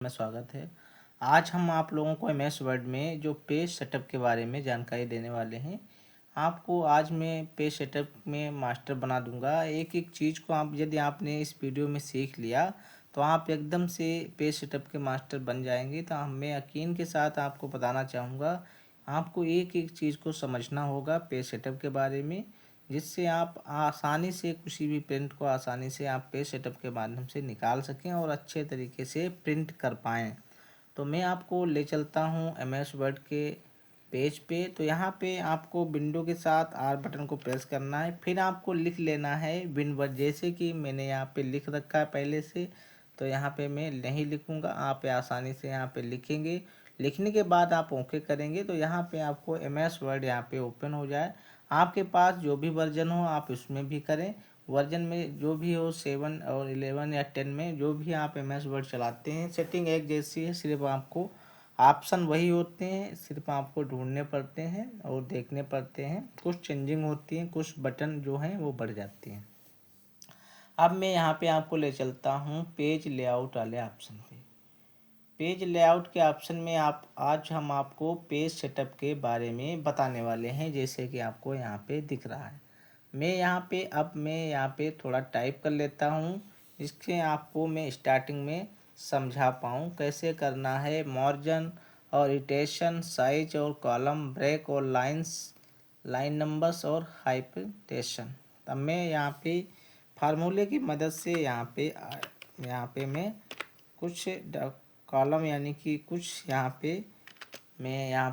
में स्वागत है। आज हम आप लोगों को एमएस वर्ड में जो पेज सेटअप के बारे में जानकारी देने वाले हैं। आपको आज मैं पेज सेटअप में मास्टर बना दूंगा। एक एक चीज़ को आप यदि आपने इस वीडियो में सीख लिया तो आप एकदम से पेज सेटअप के मास्टर बन जाएंगे। तो मैं यकीन के साथ आपको बताना चाहूँगा, आपको एक एक चीज़ को समझना होगा पेज सेटअप के बारे में, जिससे आप आसानी से किसी भी प्रिंट को आसानी से आप पेज सेटअप के माध्यम से निकाल सकें और अच्छे तरीके से प्रिंट कर पाएँ। तो मैं आपको ले चलता हूँ एमएस वर्ड के पेज पे। तो यहाँ पे आपको विंडो के साथ आर बटन को प्रेस करना है, फिर आपको लिख लेना है विनवर्ड। जैसे कि मैंने यहाँ पे लिख रखा है पहले से, तो यहाँ पे मैं नहीं लिखूँगा, आप आसानी से यहाँ पे लिखेंगे। लिखने के बाद आप ओके करेंगे तो यहाँ पे आपको एमएस वर्ड यहाँ पे ओपन हो जाए। आपके पास जो भी वर्जन हो आप उसमें भी करें। वर्जन में जो भी हो 7 और 11 या 10 में जो भी आप एमएस वर्ड चलाते हैं, सेटिंग एक जैसी है, सिर्फ आपको ऑप्शन वही होते हैं, सिर्फ आपको ढूंढने पड़ते हैं और देखने पड़ते हैं। कुछ चेंजिंग होती हैं, कुछ बटन जो हैं वो बढ़ जाती हैं। अब मैं यहाँ पे आपको ले चलता हूँ पेज लेआउट वाले ऑप्शन पे। पेज लेआउट के ऑप्शन में आज हम आपको पेज सेटअप के बारे में बताने वाले हैं, जैसे कि आपको यहाँ पे दिख रहा है। मैं यहाँ पे थोड़ा टाइप कर लेता हूँ, इसके आपको मैं स्टार्टिंग में समझा पाऊँ कैसे करना है। मार्जिन और इटेशन, साइज और कॉलम ब्रेक और लाइन नंबर्स और हाइपरटेंशन। तब मैं यहाँ पे फार्मूले की मदद से यहाँ पे मैं कुछ कॉलम यानी कि कुछ यहाँ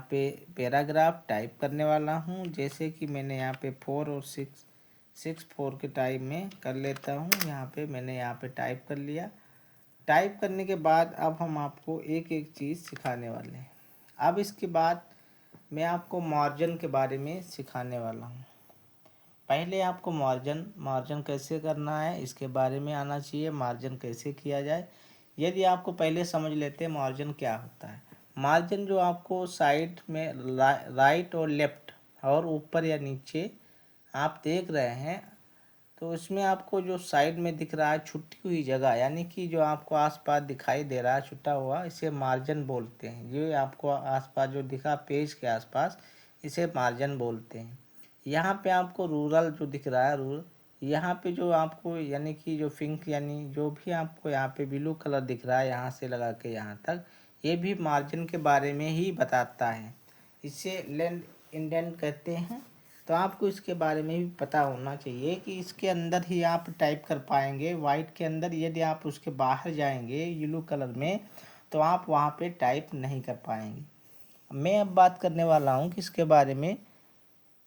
पे पैराग्राफ टाइप करने वाला हूँ। जैसे कि मैंने यहाँ पे 4 और 4 के टाइप में कर लेता हूँ। यहाँ पे मैंने यहाँ पे टाइप कर लिया। टाइप करने के बाद अब हम आपको एक एक चीज़ सिखाने वाले हैं। अब इसके बाद मैं आपको मार्जिन के बारे में सिखाने वाला हूँ। पहले आपको मार्जिन कैसे करना है इसके बारे में आना चाहिए, मार्जिन कैसे किया जाए। यदि आपको पहले समझ लेते हैं मार्जिन क्या होता है। मार्जिन जो आपको साइड में राइट और लेफ्ट और ऊपर या नीचे आप देख रहे हैं, तो इसमें आपको जो साइड में दिख रहा है छुट्टी हुई जगह, यानी कि जो आपको आसपास दिखाई दे रहा है छुटा हुआ, इसे मार्जिन बोलते हैं। ये आपको आसपास जो दिखा पेज के आसपास, इसे मार्जिन बोलते हैं। यहाँ पे आपको रूरल जो दिख रहा है, रूरल, यहाँ पे जो आपको यानी कि जो पिंक यानी जो भी आपको यहाँ पे ब्लू कलर दिख रहा है यहाँ से लगा के यहाँ तक, ये भी मार्जिन के बारे में ही बताता है। इसे लेंथ इंडेंट कहते हैं। तो आपको इसके बारे में भी पता होना चाहिए कि इसके अंदर ही आप टाइप कर पाएंगे, वाइट के अंदर। यदि आप उसके बाहर जाएंगे येलो कलर में तो आप वहाँ पे टाइप नहीं कर पाएंगे। मैं अब बात करने वाला हूँ कि इसके बारे में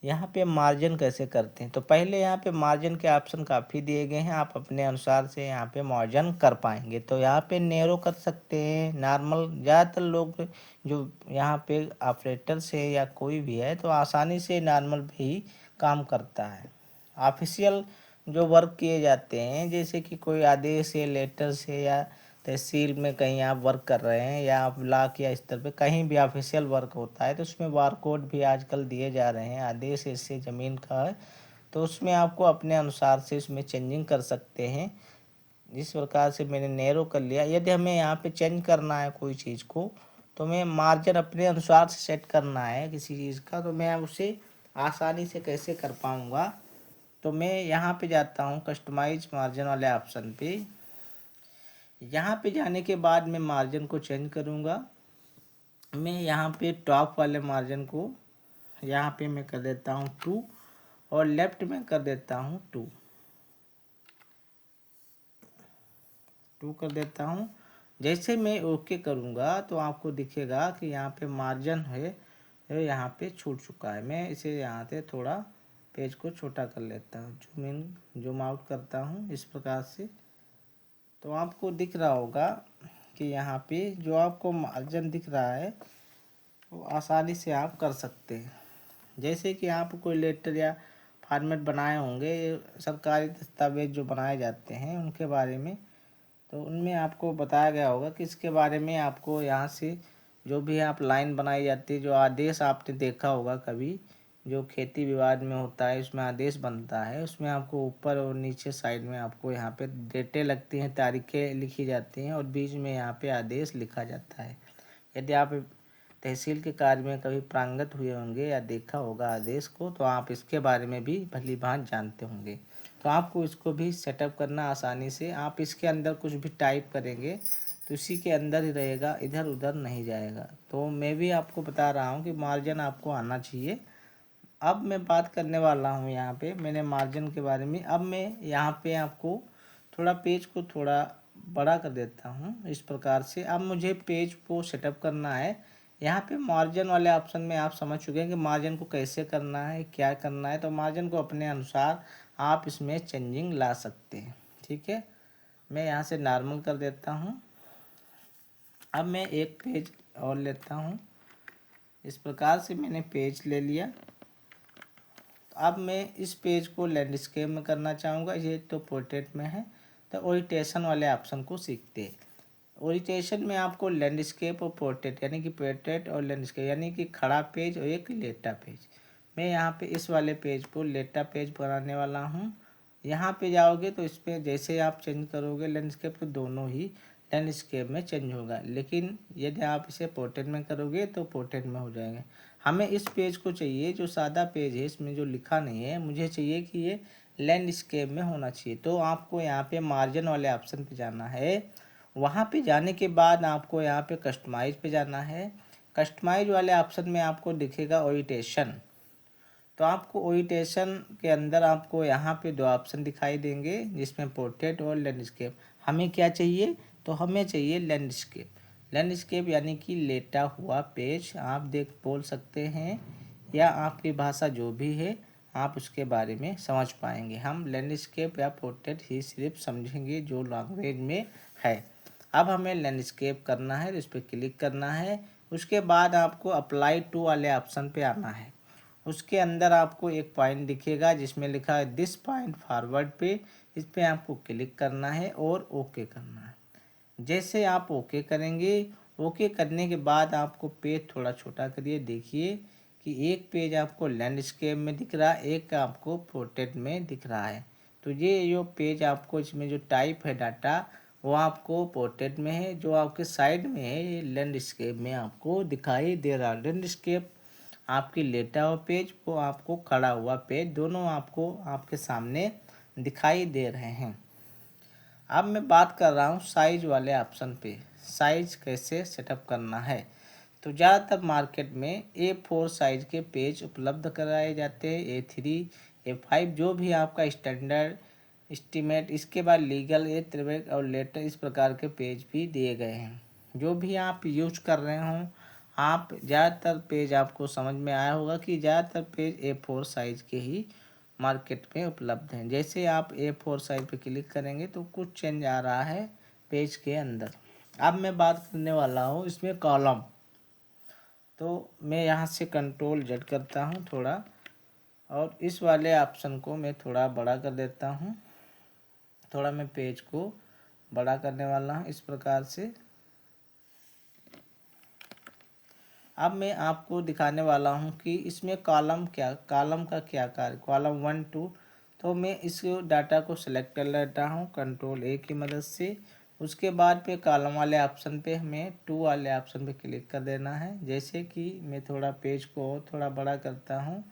यहाँ पे मार्जिन कैसे करते हैं। तो पहले यहाँ पे मार्जिन के ऑप्शन काफ़ी दिए गए हैं, आप अपने अनुसार से यहाँ पे मार्जिन कर पाएंगे। तो यहाँ पे नैरो कर सकते हैं, नॉर्मल। ज़्यादातर लोग जो यहाँ पे ऑपरेटर से या कोई भी है तो आसानी से नॉर्मल भी काम करता है। ऑफिशियल जो वर्क किए जाते हैं, जैसे कि कोई आदेश है लेटर से या तहसील में कहीं आप वर्क कर रहे हैं या आप ब्लॉक या स्तर पे कहीं भी ऑफिशियल वर्क होता है, तो उसमें बारकोड भी आजकल दिए जा रहे हैं। आदेश इससे ज़मीन का है तो उसमें आपको अपने अनुसार से उसमें चेंजिंग कर सकते हैं। जिस प्रकार से मैंने नैरो कर लिया, यदि हमें यहाँ पे चेंज करना है कोई चीज़ को, तो मैं मार्जिन अपने अनुसार से सेट करना है किसी चीज़ का, तो मैं उसे आसानी से कैसे कर पाऊँगा। तो मैं यहाँ पे जाता हूँ कस्टमाइज मार्जिन वाले ऑप्शन पे। यहाँ पे जाने के बाद मैं मार्जिन को चेंज करूँगा। मैं यहाँ पे टॉप वाले मार्जिन को यहाँ पे मैं कर देता हूँ 2 और लेफ्ट में कर देता हूँ 2 कर देता हूँ। जैसे मैं ओके करूँगा तो आपको दिखेगा कि यहाँ पे मार्जिन है यहाँ पे छूट चुका है। मैं इसे यहाँ से थोड़ा पेज को छोटा कर लेता हूँ, जूम इन जूम आउट करता हूँ इस प्रकार से। तो आपको दिख रहा होगा कि यहाँ पे जो आपको मार्जिन दिख रहा है वो आसानी से आप कर सकते हैं। जैसे कि आप कोई लेटर या फॉर्मेट बनाए होंगे, सरकारी दस्तावेज जो बनाए जाते हैं उनके बारे में, तो उनमें आपको बताया गया होगा कि इसके बारे में आपको यहाँ से जो भी आप लाइन बनाई जाती है, जो आदेश आपने देखा होगा कभी जो खेती विवाद में होता है उसमें आदेश बनता है, उसमें आपको ऊपर और नीचे साइड में आपको यहाँ पे डेटें लगती हैं, तारीखें लिखी जाती हैं और बीच में यहाँ पे आदेश लिखा जाता है। यदि आप तहसील के कार्य में कभी प्रांगत हुए होंगे या देखा होगा आदेश को, तो आप इसके बारे में भी भली भांति जानते होंगे। तो आपको इसको भी सेटअप करना आसानी से, आप इसके अंदर कुछ भी टाइप करेंगे तो इसी के अंदर ही रहेगा, इधर उधर नहीं जाएगा। तो मैं भी आपको बता रहा हूँ कि मार्जिन आपको आना चाहिए। अब मैं बात करने वाला हूँ यहाँ पे मैंने मार्जिन के बारे में। अब मैं यहाँ पे आपको थोड़ा पेज को थोड़ा बड़ा कर देता हूँ इस प्रकार से। अब मुझे पेज को सेटअप करना है। यहाँ पे मार्जिन वाले ऑप्शन में आप समझ चुके हैं कि मार्जिन को कैसे करना है, क्या करना है। तो मार्जिन को अपने अनुसार आप इसमें चेंजिंग ला सकते हैं। ठीक है, मैं यहाँ से नॉर्मल कर देता हूँ। अब मैं एक पेज और लेता हूँ। इस प्रकार से मैंने पेज ले लिया। अब मैं इस पेज को लैंडस्केप में करना चाहूँगा, ये तो पोर्ट्रेट में है। तो ओरिएंटेशन वाले ऑप्शन को सीखते हैं। ओरिएंटेशन में आपको लैंडस्केप और पोर्ट्रेट यानी कि पोर्ट्रेट और लैंडस्केप यानी कि खड़ा पेज और एक लेटा पेज। मैं यहाँ पे इस वाले पेज को लेटा पेज बनाने वाला हूँ। यहाँ पे जाओगे तो इस पर जैसे आप चेंज करोगे लैंडस्केप तो दोनों ही लैंडस्केप में चेंज होगा, लेकिन यदि आप इसे पोर्ट्रेट में करोगे तो पोर्ट्रेट में हो जाएगा। हमें इस पेज को चाहिए जो सादा पेज है, इसमें जो लिखा नहीं है, मुझे चाहिए कि ये लैंडस्केप में होना चाहिए। तो आपको यहाँ पे मार्जिन वाले ऑप्शन पे जाना है। वहाँ पे जाने के बाद आपको यहाँ पे कस्टमाइज पे जाना है। कस्टमाइज वाले ऑप्शन में आपको दिखेगा ओरिएंटेशन। तो आपको ओरिएंटेशन के अंदर आपको यहाँ पे दो ऑप्शन दिखाई देंगे जिसमें पोर्ट्रेट और लैंडस्केप। हमें क्या चाहिए, तो हमें चाहिए लैंडस्केप। लैंडस्केप यानी कि लेटा हुआ पेज आप देख बोल सकते हैं, या आपकी भाषा जो भी है आप उसके बारे में समझ पाएंगे। हम लैंडस्केप या पोर्ट्रेट ही सिर्फ समझेंगे जो लैंग्वेज में है। अब हमें लैंडस्केप करना है तो इस पर क्लिक करना है। उसके बाद आपको अप्लाई टू वाले ऑप्शन पे आना है। उसके अंदर आपको एक पॉइंट दिखेगा जिसमें लिखा है दिस पॉइंट फॉरवर्ड पे, इस पे आपको क्लिक करना है और ओके करना है। जैसे आप ओके करेंगे, ओके करने के बाद आपको पेज थोड़ा छोटा करिए। देखिए कि एक पेज आपको लैंडस्केप में दिख रहा है, एक आपको पोर्ट्रेट में दिख रहा है। तो ये जो पेज आपको इसमें जो टाइप है डाटा वो आपको पोर्ट्रेट में है, जो आपके साइड में है ये लैंडस्केप में आपको दिखाई दे रहा है। लैंडस्केप आपकी लेटा हुआ पेज, वो आपको खड़ा हुआ पेज, दोनों आपको आपके सामने दिखाई दे रहे हैं। अब मैं बात कर रहा हूँ साइज वाले ऑप्शन पे, साइज कैसे सेटअप करना है। तो ज़्यादातर मार्केट में A4 साइज के पेज उपलब्ध कराए जाते हैं। A3 A5 जो भी आपका स्टैंडर्ड एस्टीमेट, इसके बाद लीगल A3 और लेटर इस प्रकार के पेज भी दिए गए हैं। जो भी आप यूज कर रहे हों, आप ज़्यादातर पेज आपको समझ में आया होगा कि ज़्यादातर पेज A4 साइज के ही मार्केट में उपलब्ध हैं। जैसे आप A4 साइज पे क्लिक करेंगे तो कुछ चेंज आ रहा है पेज के अंदर। अब मैं बात करने वाला हूँ इसमें कॉलम। तो मैं यहाँ से कंट्रोल Z करता हूँ थोड़ा, और इस वाले ऑप्शन को मैं थोड़ा बड़ा कर देता हूँ। थोड़ा मैं पेज को बड़ा करने वाला हूँ इस प्रकार से। अब मैं आपको दिखाने वाला हूँ कि इसमें कॉलम का क्या कार्य, कॉलम 1 2। तो मैं इस डाटा को सिलेक्ट कर लेता हूँ कंट्रोल A की मदद से। उसके बाद पे कॉलम वाले ऑप्शन पे हमें 2 वाले ऑप्शन पे क्लिक कर देना है। जैसे कि मैं थोड़ा पेज को थोड़ा बड़ा करता हूँ,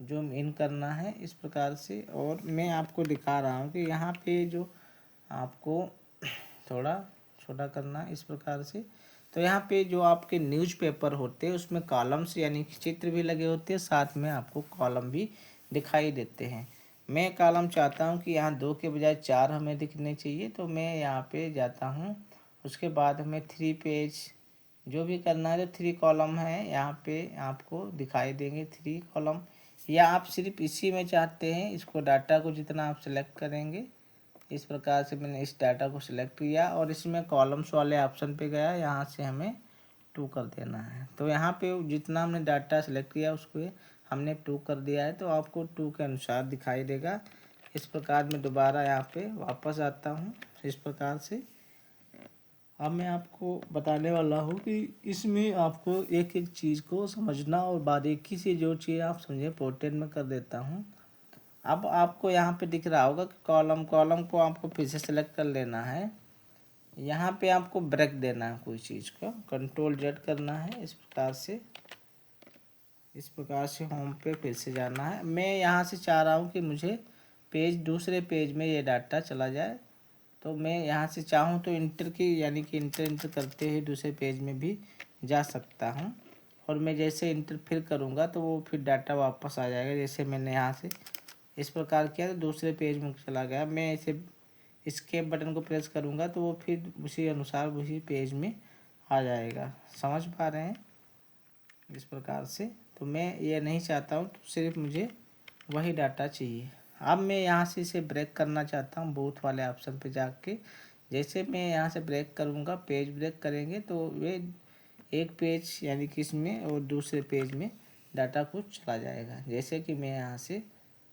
जूम इन करना है इस प्रकार से। और मैं आपको दिखा रहा हूँ कि यहाँ पे जो आपको थोड़ा छोटा करना है इस प्रकार से। तो यहाँ पे जो आपके न्यूज़पेपर होते हैं उसमें कॉलम्स यानी कि चित्र भी लगे होते हैं, साथ में आपको कॉलम भी दिखाई देते हैं। मैं कॉलम चाहता हूँ कि यहाँ 2 के बजाय 4 हमें दिखने चाहिए, तो मैं यहाँ पे जाता हूँ। उसके बाद हमें 3 पेज जो भी करना है, तो 3 कॉलम है यहाँ पे आपको दिखाई देंगे 3 कॉलम। या आप सिर्फ इसी में चाहते हैं, इसको डाटा को जितना आप सेलेक्ट करेंगे इस प्रकार से। मैंने इस डाटा को सिलेक्ट किया और इसमें कॉलम्स वाले ऑप्शन पे गया, यहाँ से हमें 2 कर देना है। तो यहाँ पे जितना हमने डाटा सेलेक्ट किया उसको हमने 2 कर दिया है, तो आपको 2 के अनुसार दिखाई देगा। इस प्रकार मैं दोबारा यहाँ पे वापस आता हूँ इस प्रकार से। अब मैं आपको बताने वाला हूँ कि इसमें आपको एक एक चीज़ को समझना और बारीकी से जो चीज़ आप समझे पोर्ट्रेट में कर देता हूँ। अब आपको यहाँ पे दिख रहा होगा कि कॉलम कॉलम को आपको फिर से सेलेक्ट कर लेना है। यहाँ पे आपको ब्रेक देना है कोई चीज़ का, कंट्रोल जेड करना है इस प्रकार से होम पे फिर से जाना है। मैं यहाँ से चाह रहा हूँ कि मुझे दूसरे पेज में ये डाटा चला जाए, तो मैं यहाँ से चाहूँ तो इंटर की यानी कि इंटर करते हुए दूसरे पेज में भी जा सकता हूँ। और मैं जैसे इंटर फिर करूँगा तो वो फिर डाटा वापस आ जाएगा। जैसे मैंने यहाँ से इस प्रकार किया तो दूसरे पेज में चला गया। मैं इसे एस्केप बटन को प्रेस करूँगा तो वो फिर उसी अनुसार उसी पेज में आ जाएगा। समझ पा रहे हैं इस प्रकार से। तो मैं ये नहीं चाहता हूँ, तो सिर्फ मुझे वही डाटा चाहिए। अब मैं यहाँ से इसे ब्रेक करना चाहता हूँ बूथ वाले ऑप्शन पे जाके। जैसे मैं यहाँ से ब्रेक करूँगा, पेज ब्रेक करेंगे तो वे एक पेज यानी कि इसमें और दूसरे पेज में डाटा कुछ चला जाएगा। जैसे कि मैं यहाँ से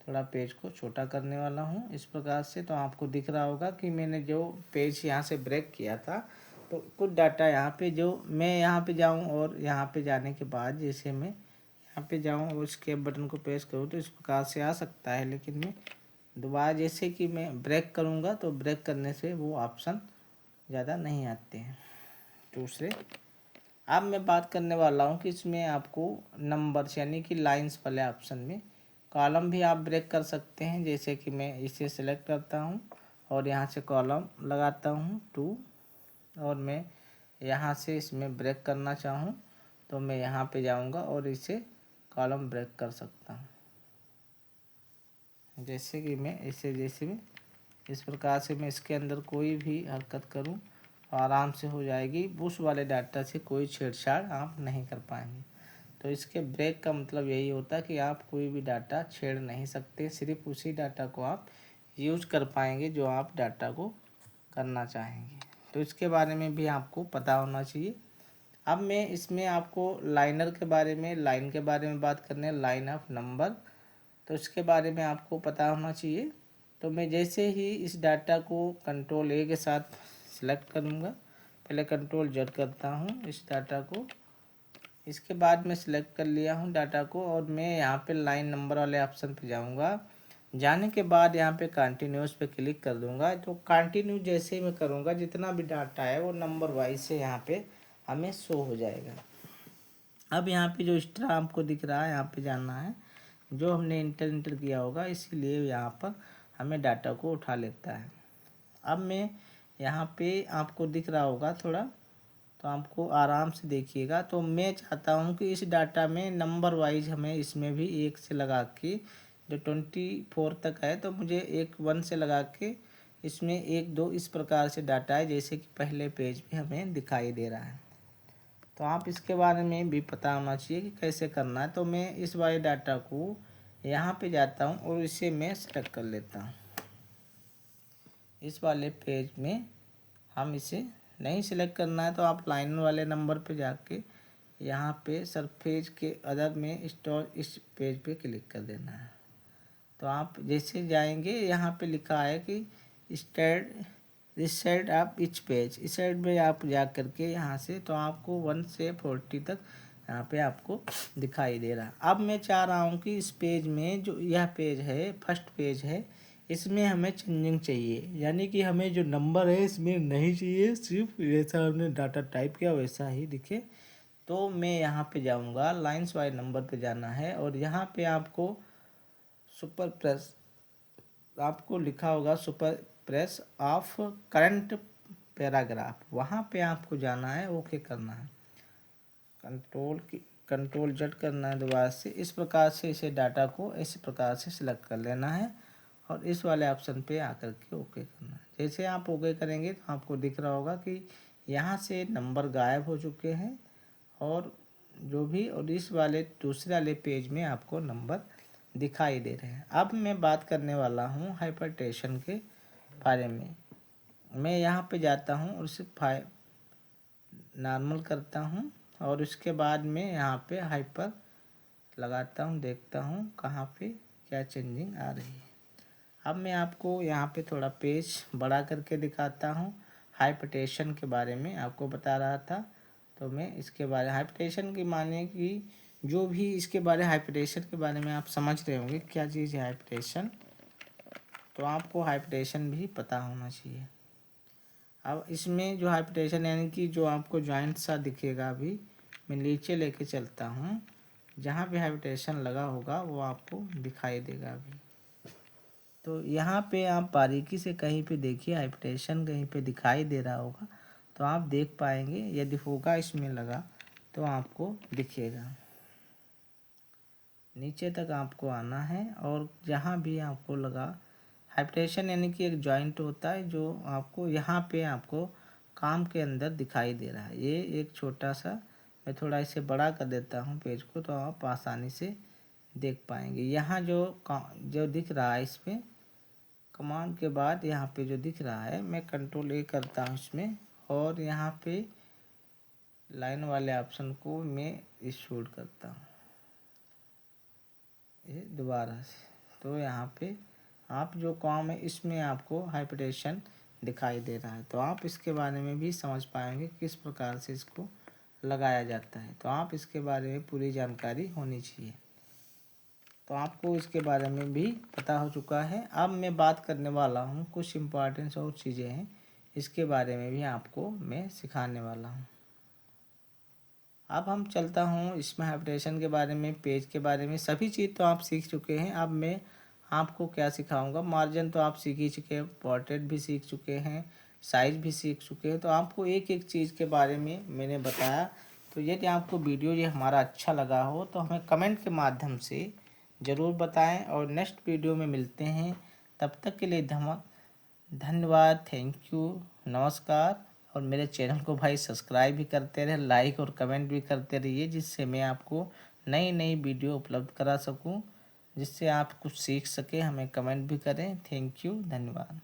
थोड़ा पेज को छोटा करने वाला हूँ इस प्रकार से, तो आपको दिख रहा होगा कि मैंने जो पेज यहाँ से ब्रेक किया था तो कुछ डाटा यहाँ पे जो मैं यहाँ पे जाऊँ और यहाँ पे जाने के बाद जैसे मैं यहाँ पे जाऊँ और एस्केप बटन को प्रेस करूँ तो इस प्रकार से आ सकता है। लेकिन मैं दोबारा जैसे कि मैं ब्रेक करूँगा तो ब्रेक करने से वो ऑप्शन ज़्यादा नहीं आते हैं दूसरे। अब मैं बात करने वाला हूँ कि इसमें आपको नंबर्स यानी कि लाइंस वाले ऑप्शन में कॉलम भी आप ब्रेक कर सकते हैं। जैसे कि मैं इसे सेलेक्ट करता हूँ और यहाँ से कॉलम लगाता हूँ 2, और मैं यहाँ से इसमें ब्रेक करना चाहूँ तो मैं यहाँ पे जाऊँगा और इसे कॉलम ब्रेक कर सकता हूँ। जैसे कि मैं इस प्रकार से मैं इसके अंदर कोई भी हरकत करूँ तो आराम से हो जाएगी। उस वाले डाटा से कोई छेड़छाड़ आप नहीं कर पाएंगे। तो इसके ब्रेक का मतलब यही होता है कि आप कोई भी डाटा छेड़ नहीं सकते, सिर्फ उसी डाटा को आप यूज कर पाएंगे जो आप डाटा को करना चाहेंगे। तो इसके बारे में भी आपको पता होना चाहिए। अब मैं इसमें आपको लाइन के बारे में बात करने, लाइन ऑफ नंबर, तो इसके बारे में आपको पता होना चाहिए। तो मैं जैसे ही इस डाटा को कंट्रोल ए के साथ सिलेक्ट करूँगा, पहले कंट्रोल जेड करता हूँ इस डाटा को, इसके बाद मैं सिलेक्ट कर लिया हूँ डाटा को और मैं यहाँ पे लाइन नंबर वाले ऑप्शन पे जाऊँगा। जाने के बाद यहाँ पे कंटिन्यूस पे क्लिक कर दूँगा। तो कंटिन्यू जैसे ही मैं करूँगा जितना भी डाटा है वो नंबर वाइज से यहाँ पे हमें शो हो जाएगा। अब यहाँ पे जो एक्स्ट्रा आपको दिख रहा है यहाँ पे जाना है, जो हमने इंटर किया होगा इसीलिए यहाँ पर हमें डाटा को उठा लेता है। अब मैं यहाँ पे आपको दिख रहा होगा थोड़ा, तो आपको आराम से देखिएगा। तो मैं चाहता हूँ कि इस डाटा में नंबर वाइज हमें इसमें भी 1 से लगा के जो 24 तक है तो मुझे 1 से लगा के इसमें 1 2 इस प्रकार से डाटा है जैसे कि पहले पेज पे हमें दिखाई दे रहा है। तो आप इसके बारे में भी पता होना चाहिए कि कैसे करना है। तो मैं इस वाले डाटा को यहाँ पे जाता हूँ और इसे मैं सेलेक्ट कर लेता हूँ। इस वाले पेज में हम इसे नहीं सिलेक्ट करना है तो आप लाइन वाले नंबर पे जाके यहाँ पे सरफेस के अदर में स्टोर इस पेज पे क्लिक कर देना है। तो आप जैसे जाएंगे यहाँ पे लिखा है कि स्टार्ट दिस साइड आप इच पेज, इस साइड में आप जा करके यहाँ से तो आपको 1 से 40 तक यहाँ पे आपको दिखाई दे रहा है। अब मैं चाह रहा हूँ कि इस पेज में जो यह पेज है फर्स्ट पेज है इसमें हमें चेंजिंग चाहिए, यानी कि हमें जो नंबर है इसमें नहीं चाहिए, सिर्फ जैसा हमने डाटा टाइप किया वैसा ही दिखे। तो मैं यहाँ पे जाऊँगा, लाइंस वाइज नंबर पे जाना है और यहाँ पे आपको सुपर प्रेस आपको लिखा होगा super press of current paragraph, वहाँ पे आपको जाना है, ओके करना है, कंट्रोल जेड करना है दोबारा से। इस प्रकार से इसे डाटा को इस प्रकार से सिलेक्ट कर लेना है और इस वाले ऑप्शन पे आकर के ओके करना है। जैसे आप ओके करेंगे तो आपको दिख रहा होगा कि यहाँ से नंबर गायब हो चुके हैं और जो भी, और इस वाले दूसरे वाले पेज में आपको नंबर दिखाई दे रहे हैं। अब मैं बात करने वाला हूँ हाइपरटेंशन के बारे में। मैं यहाँ पे जाता हूँ और उसे नॉर्मल करता हूँ और उसके बाद में यहाँ पे हाइपर लगाता हूँ, देखता हूँ कहाँ पे क्या चेंजिंग आ रही है। अब मैं आपको यहाँ पे थोड़ा पेज बड़ा करके दिखाता हूँ हाइपरटेंशन के बारे में आपको बता रहा था। तो मैं इसके बारे हाइपरटेंशन की माने कि जो भी इसके बारे हाइपरटेंशन के बारे में आप समझ रहे होंगे क्या चीज़ है हाइपरटेंशन, तो आपको हाइपरटेंशन भी पता होना चाहिए। अब इसमें जो हाइपरटेंशन यानी कि जो आपको जॉइंट सा दिखेगा, अभी मैं नीचे लेके चलता हूँ, जहाँ पे हाइपरटेंशन लगा होगा वो आपको दिखाई देगा अभी। तो यहाँ पे आप बारीकी से कहीं पे देखिए, हाइपरटेंशन कहीं पे दिखाई दे रहा होगा तो आप देख पाएंगे। यदि होगा इसमें लगा तो आपको दिखेगा। नीचे तक आपको आना है और जहाँ भी आपको लगा हाइपरटेंशन यानी कि एक जॉइंट होता है जो आपको यहाँ पे आपको काम के अंदर दिखाई दे रहा है। ये एक छोटा सा, मैं थोड़ा इसे बड़ा कर देता हूँ पेज को, तो आप आसानी से देख पाएंगे। यहाँ जो दिख रहा है इसमें कमांड के बाद यहाँ पे जो दिख रहा है, मैं कंट्रोल ए करता हूँ इसमें और यहाँ पे लाइन वाले ऑप्शन को मैं एक्सट्रूड करता हूँ ये दोबारा से। तो यहाँ पे आप जो काम है इसमें आपको हाइपरटेंशन दिखाई दे रहा है, तो आप इसके बारे में भी समझ पाएंगे किस प्रकार से इसको लगाया जाता है। तो आप इसके बारे में पूरी जानकारी होनी चाहिए। तो आपको इसके बारे में भी पता हो चुका है। अब मैं बात करने वाला हूँ कुछ इम्पोर्टेंस और चीज़ें हैं, इसके बारे में भी आपको मैं सिखाने वाला हूँ। अब हम चलता हूँ इसमें हाइपरटेंशन के बारे में, पेज के बारे में, सभी चीज़ तो आप सीख चुके हैं। अब मैं आपको क्या सिखाऊंगा, मार्जिन तो आप सीख ही चुके हैं, पोर्ट्रेट भी सीख चुके हैं, साइज भी सीख चुके हैं। तो आपको एक एक चीज़ के बारे में मैंने बताया। तो यदि आपको वीडियो ये हमारा अच्छा लगा हो तो हमें कमेंट के माध्यम से ज़रूर बताएं और नेक्स्ट वीडियो में मिलते हैं। तब तक के लिए धन्यवाद, थैंक यू, नमस्कार। और मेरे चैनल को भाई सब्सक्राइब भी करते रहे, लाइक और कमेंट भी करते रहिए, जिससे मैं आपको नई नई वीडियो उपलब्ध करा सकूं, जिससे आप कुछ सीख सके। हमें कमेंट भी करें। थैंक यू, धन्यवाद।